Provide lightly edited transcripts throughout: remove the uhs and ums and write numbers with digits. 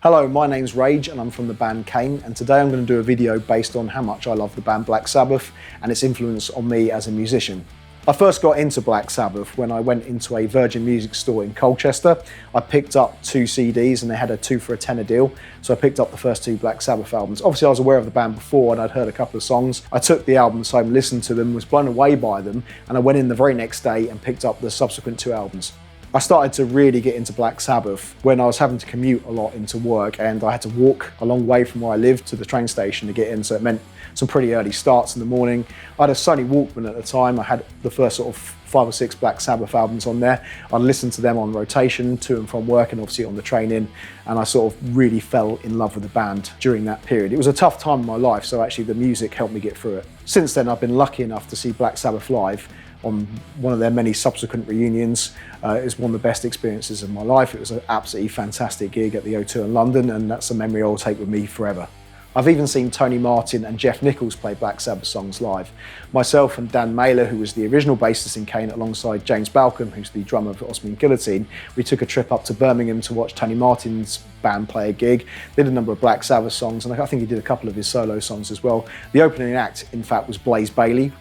Hello, my name's Rage and I'm from the band Kane, and today I'm going to do a video based on how much I love the band Black Sabbath and its influence on me as a musician. I first got into Black Sabbath when I went into a Virgin Music store in Colchester. I picked up 2 CDs and they had a 2 for a tenner deal, so I picked up the first 2 Black Sabbath albums. Obviously I was aware of the band before and I'd heard a couple of songs. I took the albums home, listened to them, was blown away by them, and I went in the very next day and picked up the subsequent 2 albums. I started to really get into Black Sabbath when I was having to commute a lot into work, and I had to walk a long way from where I lived to the train station to get in, so it meant some pretty early starts in the morning. I had a Sony Walkman at the time. I had the first sort of 5 or 6 Black Sabbath albums on there. I listened to them on rotation to and from work and obviously on the train in, and I sort of really fell in love with the band during that period. It was a tough time in my life, so actually the music helped me get through it. Since then I've been lucky enough to see Black Sabbath live on one of their many subsequent reunions. It was one of the best experiences of my life. It was an absolutely fantastic gig at the O2 in London, and that's a memory I'll take with me forever. I've even seen Tony Martin and Jeff Nichols play Black Sabbath songs live. Myself and Dan Mailer, who was the original bassist in Kane, alongside James Balcom, who's the drummer of Osbourne Guillotine, we took a trip up to Birmingham to watch Tony Martin's band play a gig. They did a number of Black Sabbath songs, and I think he did a couple of his solo songs as well. The opening act, in fact, was Blaze Bayley,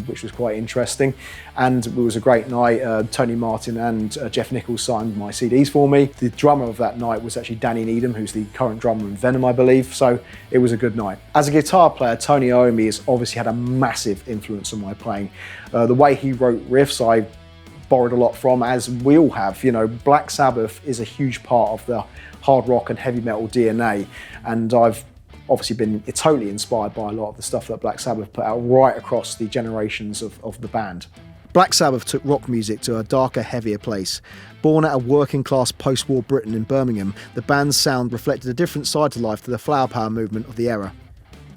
which was quite interesting, and it was a great night. Tony Martin and Jeff Nichols signed my CDs for me. The drummer of that night was actually Danny Needham, who's the current drummer in Venom, I believe, so it was a good night. As a guitar player, Tony Iommi has obviously had a massive influence on my playing. The way he wrote riffs, I borrowed a lot from, as we all have. You know, Black Sabbath is a huge part of the hard rock and heavy metal DNA, and I've obviously been totally inspired by a lot of the stuff that Black Sabbath put out right across the generations of the band. Black Sabbath took rock music to a darker, heavier place. Born at a working-class post-war Britain in Birmingham, the band's sound reflected a different side to life to the flower power movement of the era.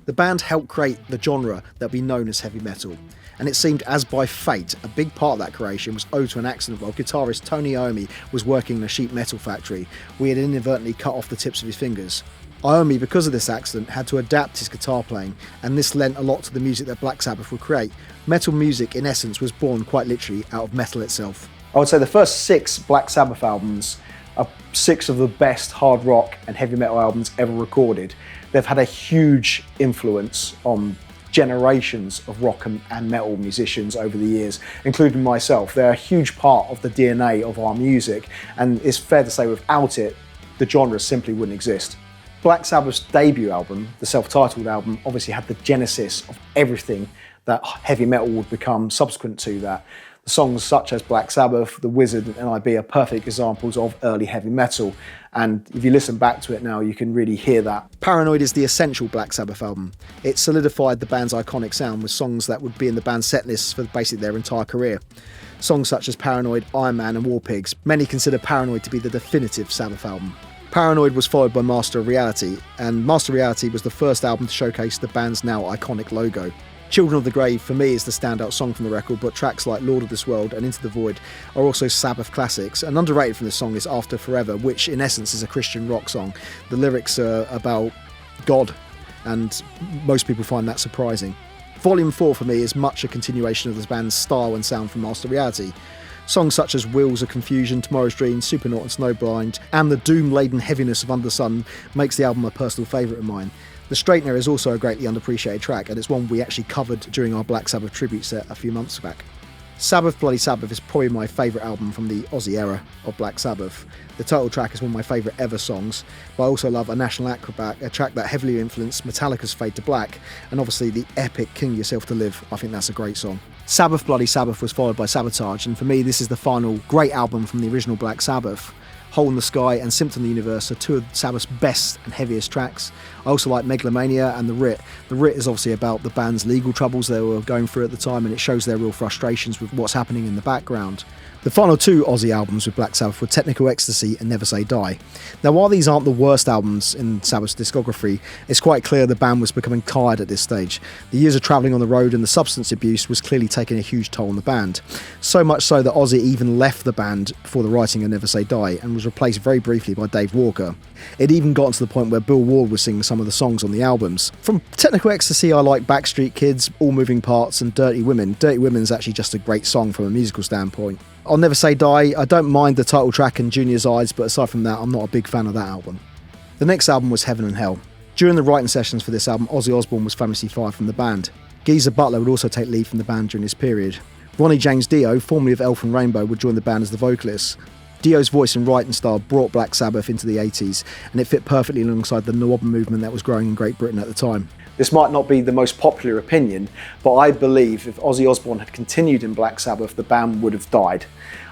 The band helped create the genre that would be known as heavy metal, and it seemed as by fate, a big part of that creation was owed to an accident while guitarist Tony Iommi was working in a sheet metal factory where he had inadvertently cut off the tips of his fingers. Iommi, because of this accident, had to adapt his guitar playing, and this lent a lot to the music that Black Sabbath would create. Metal music, in essence, was born quite literally out of metal itself. I would say the first 6 Black Sabbath albums are 6 of the best hard rock and heavy metal albums ever recorded. They've had a huge influence on generations of rock and metal musicians over the years, including myself. They're a huge part of the DNA of our music, and it's fair to say without it, the genre simply wouldn't exist. Black Sabbath's debut album, the self-titled album, obviously had the genesis of everything that heavy metal would become subsequent to that. The songs such as Black Sabbath, The Wizard and NIB are perfect examples of early heavy metal, and if you listen back to it now you can really hear that. Paranoid is the essential Black Sabbath album. It solidified the band's iconic sound with songs that would be in the band's set lists for basically their entire career. Songs such as Paranoid, Iron Man and War Pigs. Many consider Paranoid to be the definitive Sabbath album. Paranoid was followed by Master of Reality, and Master of Reality was the first album to showcase the band's now iconic logo. Children of the Grave for me is the standout song from the record, but tracks like Lord of This World and Into the Void are also Sabbath classics. And underrated from this song is After Forever, which in essence is a Christian rock song. The lyrics are about God, and most people find that surprising. Volume 4 for me is much a continuation of the band's style and sound from Master of Reality. Songs such as Wheels of Confusion, Tomorrow's Dream, Supernaut and Snowblind, and the doom-laden heaviness of Under the Sun makes the album a personal favourite of mine. The Straightener is also a greatly underappreciated track, and it's one we actually covered during our Black Sabbath tribute set a few months back. Sabbath Bloody Sabbath is probably my favourite album from the Ozzy era of Black Sabbath. The title track is one of my favourite ever songs, but I also love A National Acrobat, a track that heavily influenced Metallica's Fade to Black, and obviously the epic Kill Yourself to Live. I think that's a great song. Sabbath Bloody Sabbath was followed by Sabotage, and for me this is the final great album from the original Black Sabbath. Hole in the Sky and Symptom of the Universe are 2 of Sabbath's best and heaviest tracks. I also like Megalomania and The Writ. The Writ is obviously about the band's legal troubles they were going through at the time, and it shows their real frustrations with what's happening in the background. The final 2 Ozzy albums with Black Sabbath were Technical Ecstasy and Never Say Die. Now, while these aren't the worst albums in Sabbath's discography, it's quite clear the band was becoming tired at this stage. The years of travelling on the road and the substance abuse was clearly taking a huge toll on the band. So much so that Ozzy even left the band before the writing of Never Say Die and was replaced very briefly by Dave Walker. It even gotten to the point where Bill Ward was singing some of the songs on the albums. From Technical Ecstasy, I like Backstreet Kids, All Moving Parts and Dirty Women. Dirty Women's actually just a great song from a musical standpoint. I'll Never Say Die, I don't mind the title track and Junior's Eyes, but aside from that, I'm not a big fan of that album. The next album was Heaven and Hell. During the writing sessions for this album, Ozzy Osbourne was famously fired from the band. Geezer Butler would also take lead from the band during this period. Ronnie James Dio, formerly of Elf and Rainbow, would join the band as the vocalist. Dio's voice and writing style brought Black Sabbath into the 80s, and it fit perfectly alongside the no album movement that was growing in Great Britain at the time. This might not be the most popular opinion, but I believe if Ozzy Osbourne had continued in Black Sabbath, the band would have died.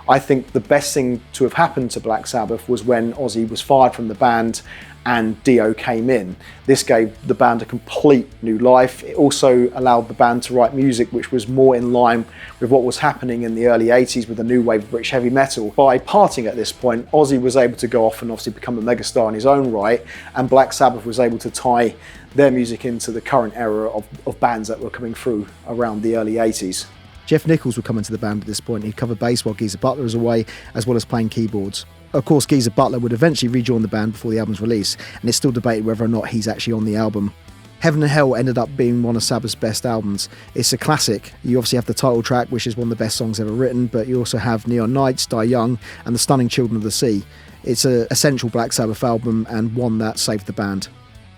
I think the best thing to have happened to Black Sabbath was when Ozzy was fired from the band and Dio came in. This gave the band a complete new life. It also allowed the band to write music which was more in line with what was happening in the early 80s with the new wave of British heavy metal. By parting at this point, Ozzy was able to go off and obviously become a megastar in his own right, and Black Sabbath was able to tie their music into the current era of bands that were coming through around the early 80s. Jeff Nichols would come into the band at this point. He'd cover bass while Geezer Butler was away, as well as playing keyboards. Of course, Geezer Butler would eventually rejoin the band before the album's release, and it's still debated whether or not he's actually on the album. Heaven and Hell ended up being one of Sabbath's best albums. It's a classic. You obviously have the title track, which is one of the best songs ever written, but you also have Neon Nights, Die Young, and The Stunning Children of the Sea. It's an essential Black Sabbath album and one that saved the band.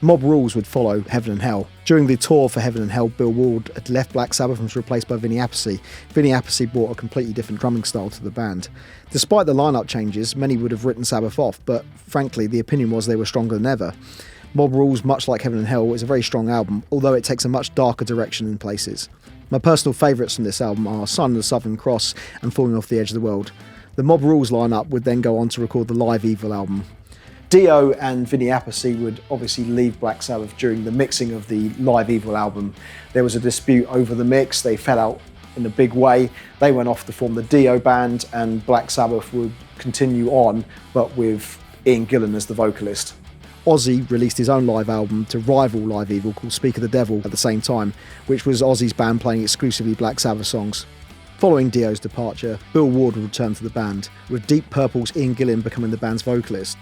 Mob Rules would follow Heaven and Hell. During the tour for Heaven and Hell, Bill Ward had left Black Sabbath and was replaced by Vinny Appice. Vinny Appice brought a completely different drumming style to the band. Despite the lineup changes, many would have written Sabbath off, but frankly, the opinion was they were stronger than ever. Mob Rules, much like Heaven and Hell, is a very strong album, although it takes a much darker direction in places. My personal favourites from this album are Sign of the Southern Cross and Falling Off the Edge of the World. The Mob Rules lineup would then go on to record the Live Evil album. Dio and Vinny Appice would obviously leave Black Sabbath during the mixing of the Live Evil album. There was a dispute over the mix, they fell out in a big way. They went off to form the Dio band, and Black Sabbath would continue on, but with Ian Gillan as the vocalist. Ozzy released his own live album to rival Live Evil called Speak of the Devil at the same time, which was Ozzy's band playing exclusively Black Sabbath songs. Following Dio's departure, Bill Ward would return to the band, with Deep Purple's Ian Gillan becoming the band's vocalist.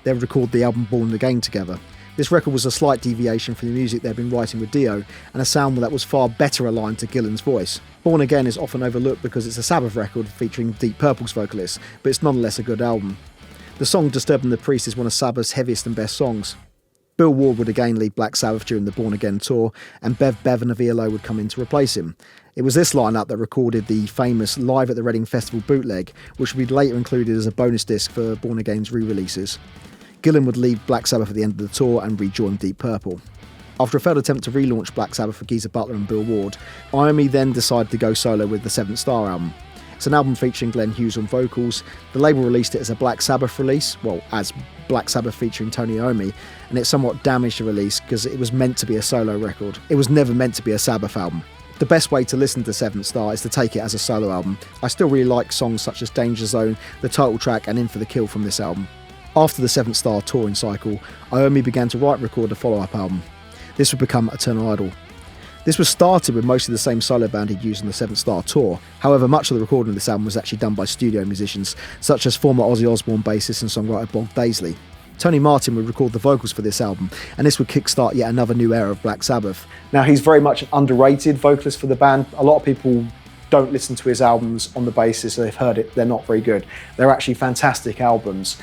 They would record the album Born Again together. This record was a slight deviation from the music they'd been writing with Dio, and a sound that was far better aligned to Gillan's voice. Born Again is often overlooked because it's a Sabbath record featuring Deep Purple's vocalist, but it's nonetheless a good album. The song Disturbing the Priest is one of Sabbath's heaviest and best songs. Bill Ward would again lead Black Sabbath during the Born Again tour, and Bev and Avialo would come in to replace him. It was this lineup that recorded the famous Live at the Reading Festival bootleg, which would be later included as a bonus disc for Born Again's re-releases. Gillan would leave Black Sabbath at the end of the tour and rejoin Deep Purple. After a failed attempt to relaunch Black Sabbath for Geezer Butler and Bill Ward, Iommi then decided to go solo with the Seventh Star album. It's an album featuring Glenn Hughes on vocals. The label released it as a Black Sabbath release, well, as Black Sabbath featuring Tony Iommi, and it somewhat damaged the release because it was meant to be a solo record. It was never meant to be a Sabbath album. The best way to listen to Seventh Star is to take it as a solo album. I still really like songs such as Danger Zone, the title track, and In for the Kill from this album. After the Seventh Star touring cycle, Iommi began to write and record a follow-up album. This would become Eternal Idol. This was started with mostly the same solo band he'd used on the Seventh Star tour. However, much of the recording of this album was actually done by studio musicians, such as former Ozzy Osbourne bassist and songwriter Bob Daisley. Tony Martin would record the vocals for this album, and this would kickstart yet another new era of Black Sabbath. Now, he's very much an underrated vocalist for the band. A lot of people don't listen to his albums on the basis that they've heard it, they're not very good. They're actually fantastic albums.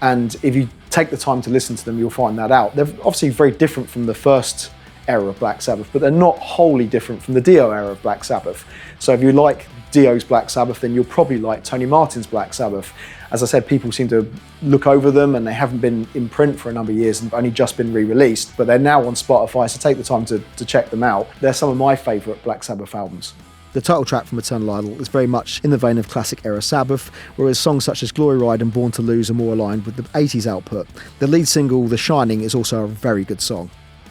And if you take the time to listen to them, you'll find that out. They're obviously very different from the first era of Black Sabbath, but they're not wholly different from the Dio era of Black Sabbath. So if you like Dio's Black Sabbath, then you'll probably like Tony Martin's Black Sabbath. As I said, people seem to look over them, and they haven't been in print for a number of years and only just been re-released, but they're now on Spotify, so take the time to check them out. They're some of my favourite Black Sabbath albums. The title track from Eternal Idol is very much in the vein of classic era Sabbath, whereas songs such as Glory Ride and Born to Lose are more aligned with the 80s output. The lead single, The Shining, is also a very good song.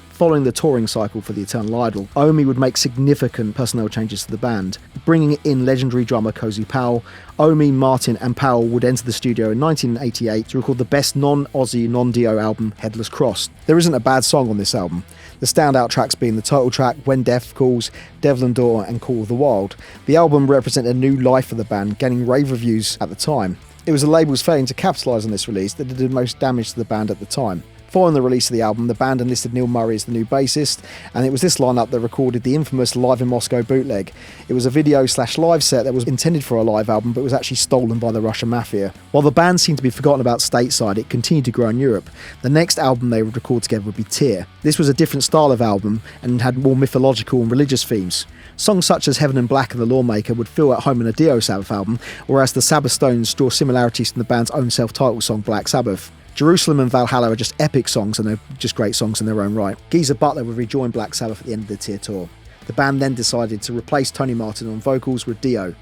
Following the touring cycle for the Eternal Idol, Iommi would make significant personnel changes to the band. Bringing in legendary drummer Cozy Powell, Iommi, Martin and Powell would enter the studio in 1988 to record the best non-Ozzy, non-Dio album, Headless Cross. There isn't a bad song on this album. The standout tracks being the title track, When Death Calls, Devil and Daughter and Call of the Wild. The album represented a new life for the band, gaining rave reviews at the time. It was the label's failing to capitalise on this release that did the most damage to the band at the time. Following the release of the album, the band enlisted Neil Murray as the new bassist, and it was this lineup that recorded the infamous Live in Moscow bootleg. It was a video/live set that was intended for a live album, but was actually stolen by the Russian mafia. While the band seemed to be forgotten about stateside, it continued to grow in Europe. The next album they would record together would be Tear. This was a different style of album and had more mythological and religious themes. Songs such as Heaven and Black and The Lawmaker would feel at home in a Dio Sabbath album, whereas the Sabbath Stones draw similarities from the band's own self-titled song Black Sabbath. Jerusalem and Valhalla are just epic songs, and they're just great songs in their own right. Geezer Butler would rejoin Black Sabbath at the end of the Tear tour. The band then decided to replace Tony Martin on vocals with Dio.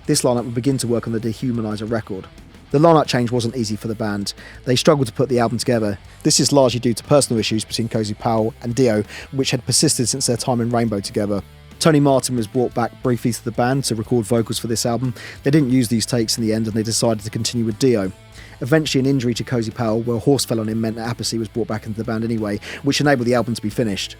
This lineup would begin to work on the Dehumanizer record. The lineup change wasn't easy for the band. They struggled to put the album together. This is largely due to personal issues between Cozy Powell and Dio, which had persisted since their time in Rainbow together. Tony Martin was brought back briefly to the band to record vocals for this album. They didn't use these takes in the end, and they decided to continue with Dio. Eventually, an injury to Cozy Powell, where a horse fell on him, meant that Apathy was brought back into the band anyway, which enabled the album to be finished.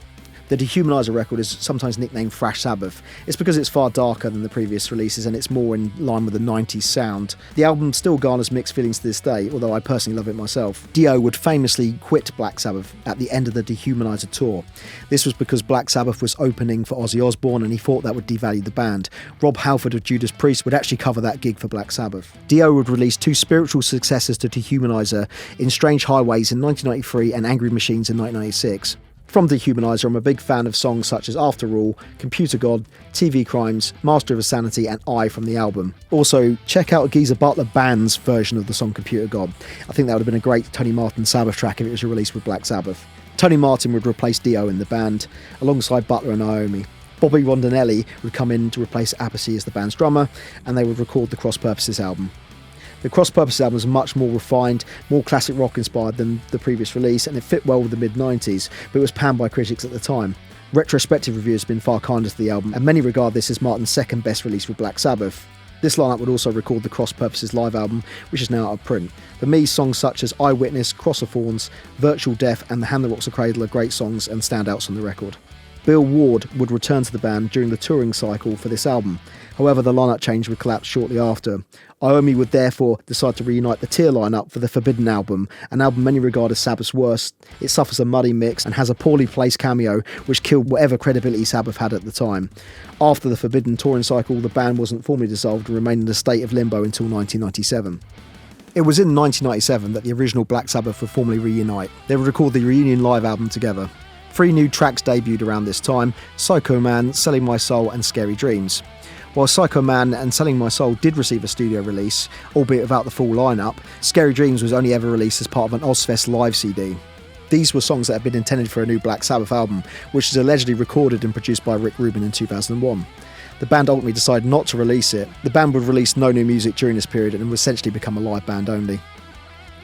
The Dehumanizer record is sometimes nicknamed Thrash Sabbath. It's because it's far darker than the previous releases and it's more in line with the 90s sound. The album still garners mixed feelings to this day, although I personally love it myself. Dio would famously quit Black Sabbath at the end of the Dehumanizer tour. This was because Black Sabbath was opening for Ozzy Osbourne and he thought that would devalue the band. Rob Halford of Judas Priest would actually cover that gig for Black Sabbath. Dio would release two spiritual successors to Dehumanizer in Strange Highways in 1993 and Angry Machines in 1996. From Dehumanizer, I'm a big fan of songs such as After All, Computer God, TV Crimes, Master of Sanity and I from the album. Also, check out Geezer Butler Band's version of the song Computer God. I think that would have been a great Tony Martin Sabbath track if it was released with Black Sabbath. Tony Martin would replace Dio in the band, alongside Butler and Iommi. Bobby Rondinelli would come in to replace Apathy as the band's drummer, and they would record the Cross Purposes album. The Cross Purposes album was much more refined, more classic rock inspired than the previous release, and it fit well with the mid-90s, but it was panned by critics at the time. Retrospective reviews have been far kinder to the album, and many regard this as Martin's second best release with Black Sabbath. This lineup would also record the Cross Purposes live album, which is now out of print. For me, songs such as Eyewitness, Cross of Thorns, Virtual Death and The Hand That Rocks a Cradle are great songs and standouts on the record. Bill Ward would return to the band during the touring cycle for this album. However, the lineup change would collapse shortly after. Iommi would therefore decide to reunite the Tear lineup for the Forbidden album, an album many regard as Sabbath's worst. It suffers a muddy mix and has a poorly placed cameo which killed whatever credibility Sabbath had at the time. After the Forbidden touring cycle, the band wasn't formally dissolved and remained in a state of limbo until 1997. It was in 1997 that the original Black Sabbath would formally reunite. They would record the Reunion live album together. 3 new tracks debuted around this time: Psycho Man, Selling My Soul and Scary Dreams. While Psycho Man and Selling My Soul did receive a studio release, albeit without the full lineup, Scary Dreams was only ever released as part of an Ozfest live CD. These were songs that had been intended for a new Black Sabbath album, which was allegedly recorded and produced by Rick Rubin in 2001. The band ultimately decided not to release it. The band would release no new music during this period and would essentially become a live band only.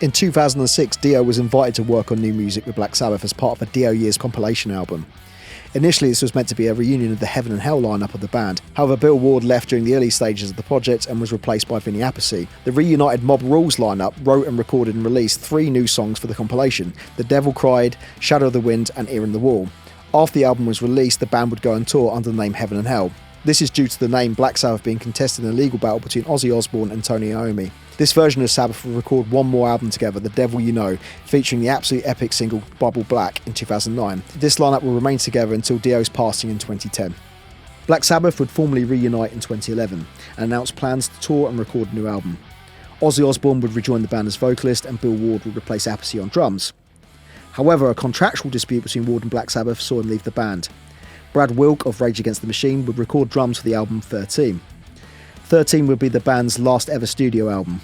In 2006, Dio was invited to work on new music with Black Sabbath as part of a Dio Years compilation album. Initially, this was meant to be a reunion of the Heaven and Hell lineup of the band. However, Bill Ward left during the early stages of the project and was replaced by Vinny Appice. The reunited Mob Rules lineup wrote and recorded and released 3 new songs for the compilation: The Devil Cried, Shadow of the Wind and Ear in the Wall. After the album was released, the band would go on tour under the name Heaven and Hell. This is due to the name Black Sabbath being contested in a legal battle between Ozzy Osbourne and Tony Iommi. This version of Sabbath will record one more album together, The Devil You Know, featuring the absolute epic single Bible Black in 2009. This lineup will remain together until Dio's passing in 2010. Black Sabbath would formally reunite in 2011 and announce plans to tour and record a new album. Ozzy Osbourne would rejoin the band as vocalist and Bill Ward would replace Appice on drums. However, a contractual dispute between Ward and Black Sabbath saw him leave the band. Brad Wilk of Rage Against the Machine would record drums for the album 13. 13 would be the band's last ever studio album.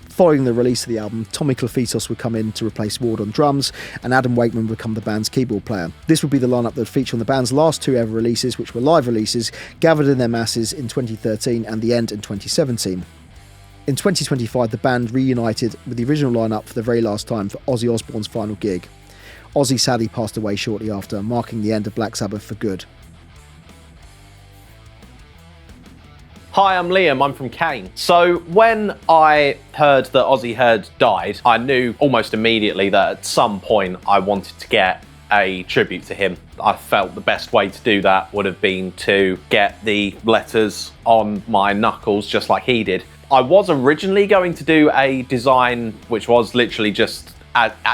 Following the release of the album, Tommy Clefitos would come in to replace Ward on drums, and Adam Wakeman would become the band's keyboard player. This would be the lineup that would feature on the band's last 2 ever releases, which were live releases, Gathered in Their Masses in 2013 and The End in 2017. In 2025, the band reunited with the original lineup for the very last time for Ozzy Osbourne's final gig. Ozzy sadly passed away shortly after, marking the end of Black Sabbath for good. Hi, I'm Liam, I'm from Kane. So when I heard that Ozzy had died, I knew almost immediately that at some point I wanted to get a tribute to him. I felt the best way to do that would have been to get the letters on my knuckles just like he did. I was originally going to do a design which was literally just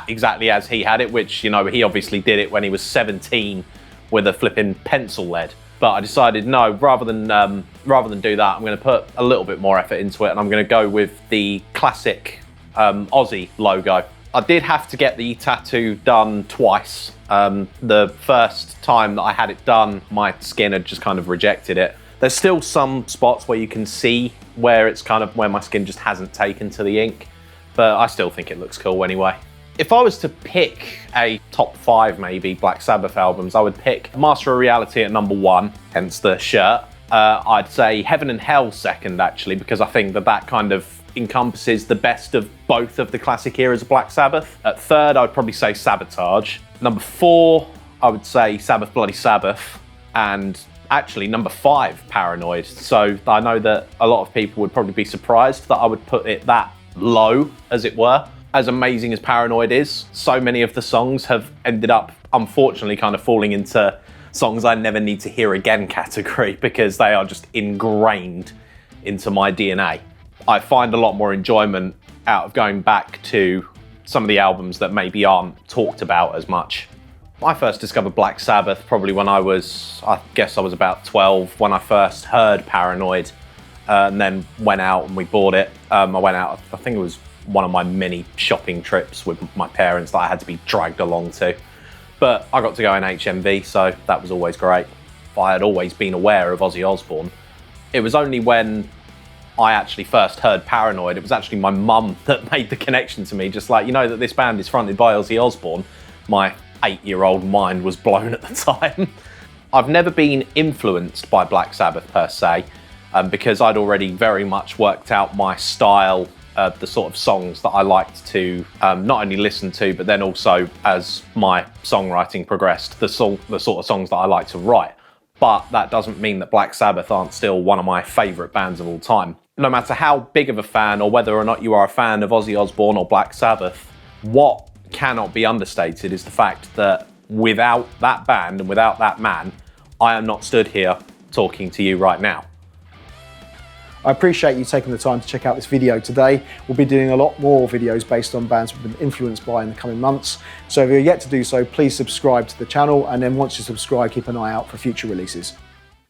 exactly as he had it, which, you know, he obviously did it when he was 17 with a flipping pencil lead. But I decided, no, rather than do that, I'm going to put a little bit more effort into it, and I'm going to go with the classic Ozzy logo. I did have to get the tattoo done twice. The first time that I had it done, my skin had just kind of rejected it. There's still some spots where you can see where it's kind of where my skin just hasn't taken to the ink, but I still think it looks cool anyway. If I was to pick a top 5 maybe Black Sabbath albums, I would pick Master of Reality at number 1, hence the shirt. I'd say Heaven and Hell second, actually, because I think that kind of encompasses the best of both of the classic eras of Black Sabbath. At third, I would probably say Sabotage. Number 4, I would say Sabbath Bloody Sabbath. And actually number 5, Paranoid. So I know that a lot of people would probably be surprised that I would put it that low, as it were. As amazing as Paranoid is, so many of the songs have ended up, unfortunately, kind of falling into songs I never need to hear again category, because they are just ingrained into my DNA. I find a lot more enjoyment out of going back to some of the albums that maybe aren't talked about as much. I first discovered Black Sabbath probably when I guess I was about 12, when I first heard Paranoid, and then went out and we bought it. I went out, I think it was one of my many shopping trips with my parents that I had to be dragged along to. But I got to go in HMV, so that was always great. I had always been aware of Ozzy Osbourne. It was only when I actually first heard Paranoid, it was actually my mum that made the connection to me, just like, you know that this band is fronted by Ozzy Osbourne. My 8-year-old mind was blown at the time. I've never been influenced by Black Sabbath per se, because I'd already very much worked out my style, the sort of songs that I liked to not only listen to, but then also, as my songwriting progressed, the sort of songs that I like to write. But that doesn't mean that Black Sabbath aren't still one of my favourite bands of all time. No matter how big of a fan, or whether or not you are a fan of Ozzy Osbourne or Black Sabbath, what cannot be understated is the fact that without that band and without that man, I am not stood here talking to you right now. I appreciate you taking the time to check out this video today. We'll be doing a lot more videos based on bands we've been influenced by in the coming months. So if you're yet to do so, please subscribe to the channel, and then once you subscribe, keep an eye out for future releases.